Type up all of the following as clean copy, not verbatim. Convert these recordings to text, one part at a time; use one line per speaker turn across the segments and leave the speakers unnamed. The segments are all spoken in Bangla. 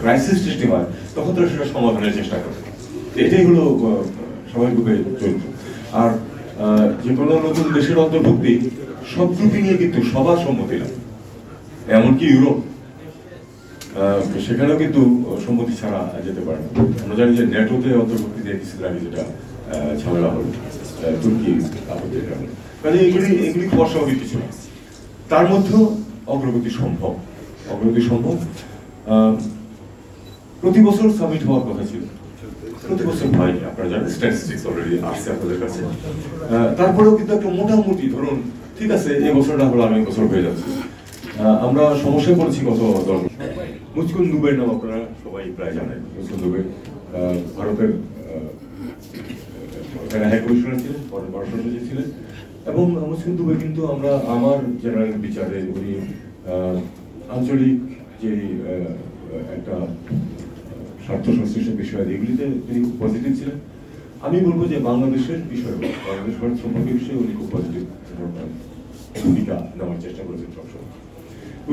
ক্রাইসিস সৃষ্টি হয় তখন তারা সেটা সমাধানের চেষ্টা করে। এটাই হলো স্বাভাবিকভাবে চরিত্র। আর যে কোনো নতুন দেশের অন্তর্ভুক্তি সব গ্রুপই নিয়ে কিন্তু সবার সম্মতি না, এমনকি ইউরোপ সেখানেও কিন্তু সম্মতি ছাড়া যেতে পারে না। আমরা জানি যে ন্যাটোতে অন্তর্ভুক্তি দিয়ে কিছুদিন আগে যেটা ঝামেলা হলো তুর্কি আপত্তির কারণে, কাজে এগুলি খুব অস্বাভাবিক কিছু না। তার মধ্যেও অগ্রগতি সম্ভব। প্রতি বছর সামিট হওয়ার কথা ছিল, প্রতি বছর হয়, আপনারা জানেন স্ট্যাটিস্টিক্স অলরেডি আসছে আপনাদের কাছে। তারপরেও কিন্তু একটা মোটামুটি ধরুন ঠিক আছে, এই বছর না হলো আগামী বছর হয়ে যাচ্ছে। আমরা সমস্যায় পড়েছি গত 10 বছর। মুচকুন দুবের নাম আপনারা সবাই প্রায় জানেন। মুচকুন দুবে ভারতের এখানে হাই কমিশনার ছিলেন, পরে পররাষ্ট্র সচিব ছিলেন, এবং মুচকুন দুবে কিন্তু আমরা আমার জেনারেল বিচারে উনি আঞ্চলিক যে একটা স্বার্থ সংশ্লিষ্ট বিষয় এগুলিতে তিনি খুব পজিটিভ ছিলেন। আমি বলবো যে বাংলাদেশের বিষয়ে, বাংলাদেশ ভারত সম্পর্কের বিষয়ে উনি খুব পজিটিভ ভূমিকা নেওয়ার চেষ্টা করেছেন সবসময়।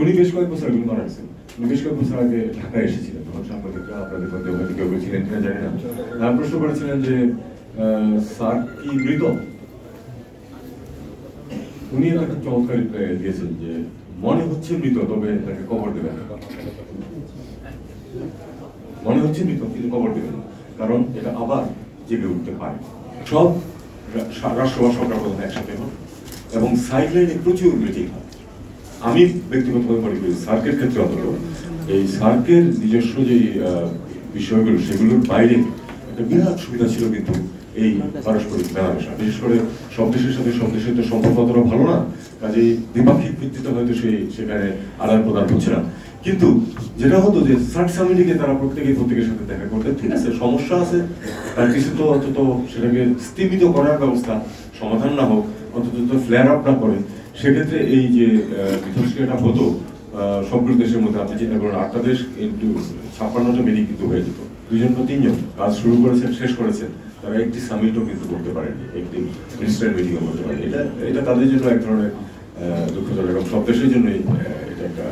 উনি বেশ কয়েক বছর আগে মারা গেছেন। উনি বেশ কয়েক বছর আগে ঢাকায় এসেছিলেন, তখন সাংবাদিকরা আপনাদের মধ্যে হয়তো কেউ ছিলেন কিনা জানি না, প্রশ্ন করেছিলেন যে স্যার কি মৃত? উনি একটা চমৎকার দিয়েছেন যে মনে হচ্ছে মৃত, তবে তাকে কবর দেবেন। মনে হচ্ছে মৃত কিন্তু কবর দেবেন, কারণ এটা আবার জেগে উঠতে পারে। সব রাষ্ট্র বা সরকার প্রধান একসাথে হন এবং সাইডলাইনে প্রচুর মিটিং হয়। আমি ব্যক্তিগতভাবে মনে করি সার্কের ক্ষেত্রে অন্তত এই সার্কের নিজস্ব যে বিষয়গুলো সেগুলোর বাইরে একটা বিরাট সুবিধা ছিল কিন্তু এই পারস্পরিক মেলামেশা। বিশেষ করে সব দেশের সাথে সব দেশের তো সম্পর্ক অতটা ভালো না, কাজেই দ্বিপাক্ষিক ভিত্তিতে হয়তো সেখানে আদান প্রদান হচ্ছে না। কিন্তু যেটা হতো যে সার্ক সামিটে তারা প্রত্যেকের সাথে দেখা করতেন, ঠিক আছে সমস্যা আছে, তার কিছু তো অন্তত সেটাকে স্তীমিত করার ব্যবস্থা, সমাধান না হোক অন্তত ফ্লেয়ার আপ না করে, সেক্ষেত্রে এই যে মিথস্ক্রিয়াটা হতো সবগুলো দেশের মধ্যে, আপনি চিন্তা করেন 8টা দেশ কিন্তু 56টা মিটিং কিন্তু হয়ে যেত, 2জন বা 3জন কাজ শুরু করেছেন শেষ করেছেন, তারা একটি সামিটও কিন্তু করতে পারেনি, একটি মিনিস্টার মিটিংও করতে পারেনি। এটা তাদের জন্য এক ধরনের দুঃখজনক, এবং সব দেশের জন্যই এটা একটা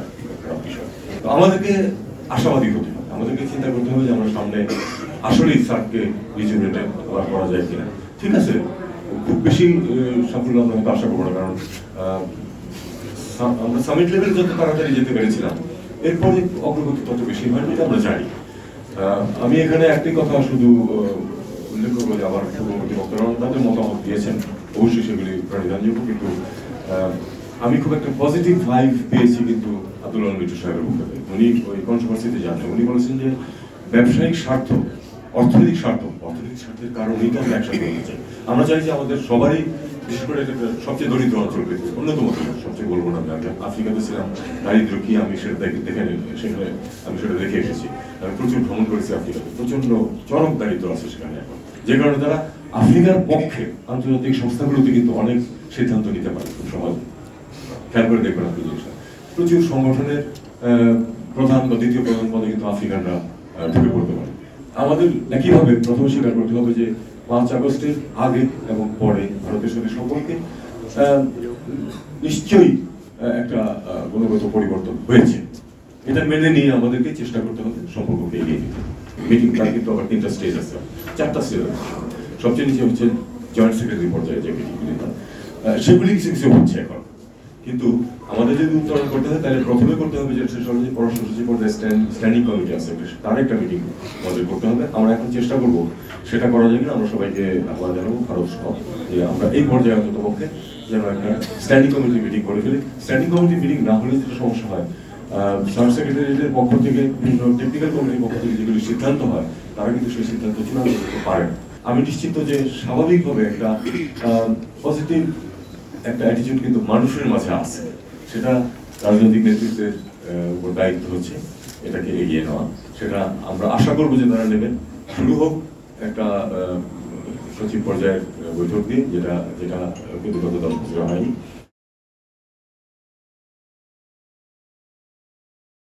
খারাপ বিষয়। তো আমাদেরকে আশাবাদী হতে হবে, আমাদেরকে চিন্তা করতে হবে যে আমরা সামনে আসলেই সার্ককে রিজুভেটেড করা যায় কিনা। ঠিক আছে, খুব বেশি সাফল্য আমরা হয়তো আশা করবো না, কারণ আমরা সামিট লেভেল যত তাড়াতাড়ি যেতে পেরেছিলাম এরপরে অগ্রগতি তত বেশি হয়নি, এটা আমরা জানি। আমি এখানে একটি কথা শুধু উল্লেখ করবো যে আমার পূর্ববর্তী বক্তারা তাদের মতামত দিয়েছেন, অবশ্যই সেগুলি প্রাণীদানযোগ্য, কিন্তু আমি খুব একটা পজিটিভ ভাইব পেয়েছি কিন্তু আব্দুল আলম মিটু সাহেবের মুখ থেকে। উনি ওই কন্ট্রোভার্সিতে জানেন, উনি বলেছেন যে ব্যবসায়িক স্বার্থ, অর্থনৈতিক স্বার্থের কারণেই তো আমরা একসাথে হতে চাই। আমরা চাই যে আমাদের সবারই, বিশেষ করে সবচেয়ে দরিদ্র অঞ্চল পৃথিবীর অন্যতম, সবচেয়ে বলবো না, আমি আফ্রিকাতে ছিলাম, দারিদ্র কি আমি সেটা দেখে সেখানে আমি সেটা দেখে এসেছি। আমি প্রচুর ভ্রমণ করেছি আফ্রিকাতে, প্রচন্ড চরম দারিদ্র আছে সেখানে এখন, যে কারণে তারা আফ্রিকার পক্ষে আন্তর্জাতিক সংস্থাগুলোতে কিন্তু অনেক সিদ্ধান্ত নিতে পারে খুব সহজে। খেয়াল করে দেখবেন আপনি জিনিসটা, প্রচুর সংগঠনের প্রধান বা দ্বিতীয় প্রধান পদে কিন্তু আফ্রিকানরা ঢুকে পড়তে পারে। আমাদের একইভাবে প্রথমে স্বীকার করতে হবে যে 5 আগস্টের আগে এবং পরে ভারতের সাথে সম্পর্কে নিশ্চয়ই একটা গুণগত পরিবর্তন হয়েছে। এটা মেনে নিয়ে আমাদেরকে চেষ্টা করতে হবে সম্পর্ককে এগিয়ে নিতে। মিটিং প্রায় কিন্তু আবার 3টা স্টেজ আছে, 4টা স্টেজ আছে। সবচেয়ে নিচে হচ্ছে জয়েন্ট সেক্রেটারি পর্যায়ে যে মিটিংগুলি, সেগুলি কিছু কিছু হচ্ছে এখন। কিন্তু আমাদের যদি উত্তরণ করতে হয় তাহলে প্রথমে করতে হবে যে পররাষ্ট্র সচিব পর্যায়ে স্ট্যান্ডিং কমিটি আছে, তার একটা মিটিং আমাদের করতে হবে। আমরা এখন চেষ্টা করবো সেটা করার জন্য আমরা সবাইকে আহ্বান জানাবো, ভারত সহ, যে আমরা এই পর্যায়ে অন্তত পক্ষে যেন একটা স্ট্যান্ডিং কমিটি মিটিং করে ফেলি। স্ট্যান্ডিং কমিটি মিটিং না হলে যেটা সমস্যা হয়, সার্ক সেক্রেটারিদের পক্ষ থেকে বিভিন্ন টেকনিক্যাল কমিটির পক্ষ থেকে যেগুলি সিদ্ধান্ত হয় তারা কিন্তু সেই সিদ্ধান্ত চূড়ান্ত করতে পারে না। আমি নিশ্চিত যে স্বাভাবিকভাবে একটা পজিটিভ একটা অ্যাটিটিউড কিন্তু মানুষের মাঝে আছে, সেটা রাজনৈতিক নেতৃত্বের উপর দায়িত্ব হচ্ছে এটাকে এগিয়ে নেওয়া। সেটা আমরা আশা করবো যে তারা নেবেন। শুরু হোক একটা সচিব পর্যায়ের বৈঠক দিয়ে, যেটা কিন্তু গত 10 বছর হয়নি।